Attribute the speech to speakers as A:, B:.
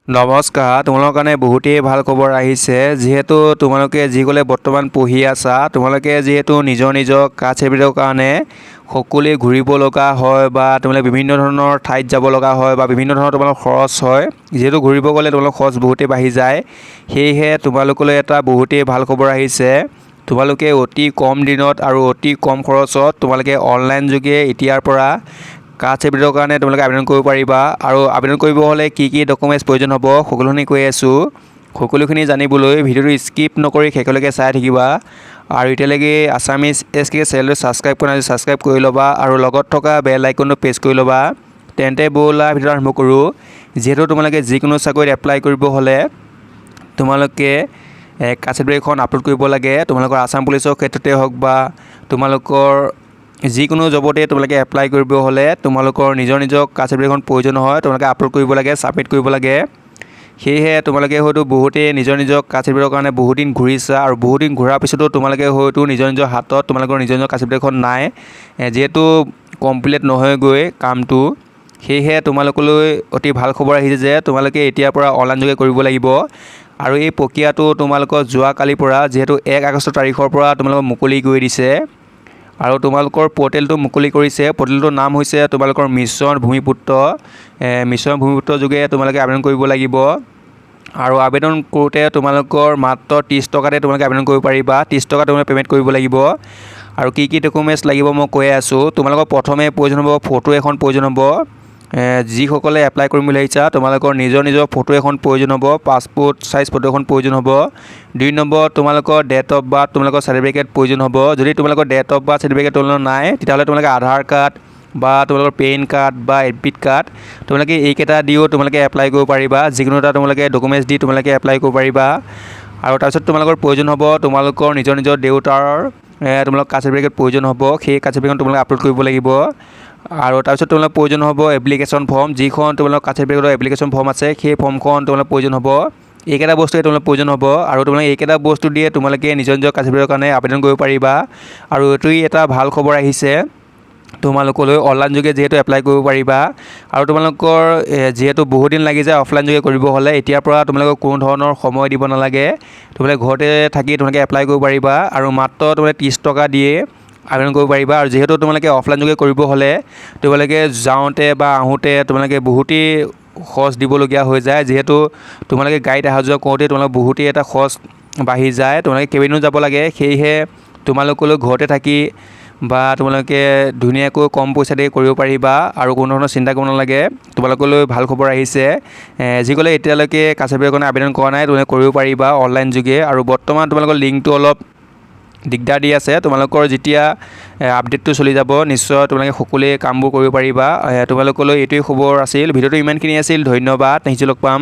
A: নমস্কাৰ, তোমালোকৰ কাৰণে বহুতেই ভাল খবৰ আহিছে। যিহেতু তোমালোকে যিসকলে বৰ্তমান পঢ়ি আছা, তোমালোকে যিহেতু নিজৰ কাষ্ট চাৰ্টিফিকেটৰ কাৰণে সকলোৱে ঘূৰিব লগা হয় বা তোমালোকে বিভিন্ন ধৰণৰ ঠাইত যাব লগা হয় বা বিভিন্ন ধৰণৰ তোমালোকৰ খৰচ হয়। যিহেতু ঘূৰিব গ'লে তোমালোকৰ খৰচ বহুতেই বাঢ়ি যায়, সেয়েহে তোমালোকলৈ এটা বহুতেই ভাল খবৰ আহিছে। তোমালোকে অতি কম দিনত আৰু অতি কম খৰচত তোমালোকে অনলাইন যোগে এতিয়াৰ পৰা কাষ্ট চাৰ্টিফিকেটৰ কাৰণে তোমালোকে আবেদন কৰিব পাৰিবা। আৰু আবেদন কৰিব হ'লে কি ডকুমেণ্টছ প্ৰয়োজন হ'ব সকলোখিনি কৈ আছোঁ। সকলোখিনি জানিবলৈ ভিডিঅ'টো স্কিপ নকৰি শেষলৈকে চাই থাকিবা। আৰু এতিয়ালৈকে আছামিজ এছকে চেনেলটো ছাবস্ক্ৰাইব কৰা নাই, ছাবস্ক্ৰাইব কৰি ল'বা আৰু লগত থকা বেল আইকনটো প্ৰেছ কৰি ল'বা। তেন্তে ব'লা ভিডিঅ'টো আৰম্ভ কৰোঁ। যিহেতু তোমালোকে যিকোনো চাকৰিত এপ্লাই কৰিব হ'লে তোমালোকে কাষ্ট চাৰ্টিফিকেটখন আপলোড কৰিব লাগে। তোমালোকৰ আছাম পুলিচৰ ক্ষেত্ৰতে হওক বা তোমালোকৰ যিকোনো জবতে তোমালোকে এপ্লাই কৰিব হ'লে তোমালোকৰ নিজৰ কাষ্ট চাৰ্টিফিকেটখন প্ৰয়োজন হয়। তোমালোকে আপলোড কৰিব লাগে, ছাবমিট কৰিব লাগে। সেয়েহে তোমালোকে হয়তো বহুতেই নিজৰ কাষ্ট চাৰ্টিফিকেটৰ কাৰণে বহুত দিন ঘূৰিছা আৰু বহুত দিন ঘূৰাৰ পিছতো তোমালোকে হয়তো নিজৰ হাতত তোমালোকৰ নিজৰ কাষ্ট চাৰ্টিফিকেটখন নাই, যিহেতু কমপ্লিট নহয়গৈ কামটো। সেয়েহে তোমালোকলৈ অতি ভাল খবৰ আহিছে যে তোমালোকে এতিয়াৰ পৰা অনলাইন যোগে কৰিব লাগিব। আৰু এই প্ৰক্ৰিয়াটো তোমালোকৰ যোৱাকালিৰ পৰা যিহেতু 1 আগষ্ট তাৰিখৰ পৰা তোমালোকক মুকলি কৰি দিছে। আৰু তোমালোকৰ পৰ্টেলটো মুকলি কৰিছে। পৰ্টেলটোৰ নাম হৈছে তোমালোকৰ মিছন ভূমিপুত্ৰ। মিছন ভূমিপুত্ৰ যোগে তোমালোকে আবেদন কৰিব লাগিব। আৰু আবেদন কৰোঁতে তোমালোকৰ মাত্ৰ 30 টকাতে তোমালোকে আবেদন কৰিব পাৰিবা। 30 টকা তোমালোকে পে'মেণ্ট কৰিব লাগিব। আৰু কি ডকুমেণ্টছ লাগিব মই কৈ আছোঁ। তোমালোকৰ প্ৰথমে প্ৰয়োজন হ'ব ফটো এখন প্ৰয়োজন হ'ব। যিসকলে এপ্লাই কৰিম বুলি ভাবিছা তোমালোকৰ নিজৰ ফটো এখন প্ৰয়োজন হ'ব। পাছপোৰ্ট চাইজ ফটো এখন প্ৰয়োজন হ'ব। 2 নম্বৰ তোমালোকৰ ডেট অফ বাৰ্থ তোমালোকৰ চাৰ্টিফিকেট প্ৰয়োজন হ'ব। যদি তোমালোকৰ ডেট অফ বাৰ্থ চাৰ্টিফিকেট তোমালোকৰ নাই তেতিয়াহ'লে তোমালোকে আধাৰ কাৰ্ড বা তোমালোকৰ পেন কাৰ্ড বা এডমিট কাৰ্ড তোমালোকে এইকেইটা দিও তোমালোকে এপ্লাই কৰিব পাৰিবা। যিকোনো এটা তোমালোকে ডকুমেণ্টছ দি তোমালোকে এপ্লাই কৰিব পাৰিবা। আৰু তাৰপিছত তোমালোকৰ প্ৰয়োজন হ'ব তোমালোকৰ নিজৰ দেউতাৰ তোমালোকৰ কাষ্ট চাৰ্টিফিকেট প্ৰয়োজন হ'ব। সেই কাষ্ট চাৰ্টিফিকেট তোমালোকে আপলোড কৰিব লাগিব। আৰু তাৰপিছত তোমালোকৰ প্ৰয়োজন হ'ব এপ্লিকেশ্যন ফৰ্ম, যিখন তোমালোকৰ কাষ্ট চাৰ্টিফিকেটৰ এপ্লিকেশ্যন ফৰ্ম আছে সেই ফৰ্মখন তোমালোকৰ প্ৰয়োজন হ'ব। এইকেইটা বস্তুৱে তোমালোকৰ প্ৰয়োজন হ'ব। আৰু তোমালোকে এইকেইটা বস্তু দিয়ে তোমালোকে নিজৰ কাষ্ট চাৰ্টিফিকেটৰ কাৰণে আবেদন কৰিব পাৰিবা। আৰু এইটোৱেই এটা ভাল খবৰ আহিছে তোমালোকলৈ অনলাইন যোগে যিহেতু এপ্লাই কৰিব পাৰিবা। আৰু তোমালোকৰ যিহেতু বহুত দিন লাগি যায় অফলাইন যোগে কৰিব হ'লে, এতিয়াৰ পৰা তোমালোকক কোনো ধৰণৰ সময় দিব নালাগে। তোমালোকে ঘৰতে থাকি তোমালোকে এপ্লাই কৰিব পাৰিবা। আৰু মাত্ৰ তোমালোকে 30 টকা দিয়ে আবেদন কৰিব পাৰিবা। আৰু যিহেতু তোমালোকে অফলাইন যোগে কৰিব হ'লে তোমালোকে যাওঁতে বা আহোঁতে তোমালোকে বহুতেই খৰচ দিবলগীয়া হৈ যায়। যিহেতু তোমালোকে গাড়ীত অহা যোৱা কৰোঁতে তোমালোকে বহুতেই এটা খৰচ বাঢ়ি যায়। তোমালোকে কেইদিনো যাব লাগে। সেয়েহে তোমালোকলৈ ঘৰতে থাকি বা তোমালোকে ধুনীয়াকৈ কম পইচাতে কৰিব পাৰিবা আৰু কোনো ধৰণৰ চিন্তা কৰিব নালাগে। তোমালোকলৈ ভাল খবৰ আহিছে। যিসকলে এতিয়ালৈকে কাষ্ট চাৰ্টিফিকেটৰ কাৰণে আবেদন কৰা নাই তোমালোকে কৰিব পাৰিবা অনলাইন যোগে। আৰু বৰ্তমান তোমালোকৰ লিংকটো অলপ দিগদাৰ দি আছে। তোমালোকৰ যেতিয়া আপডেটটো চলি যাব নিশ্চয় তোমালোকে সকলোৱে কামবোৰ কৰিব পাৰিবা। তোমালোকলৈ এইটোৱেই খবৰ আছিল। ভিডিঅ'টো ইমানখিনি আছিল। ধন্যবাদ। নেক্সট লগ পাম।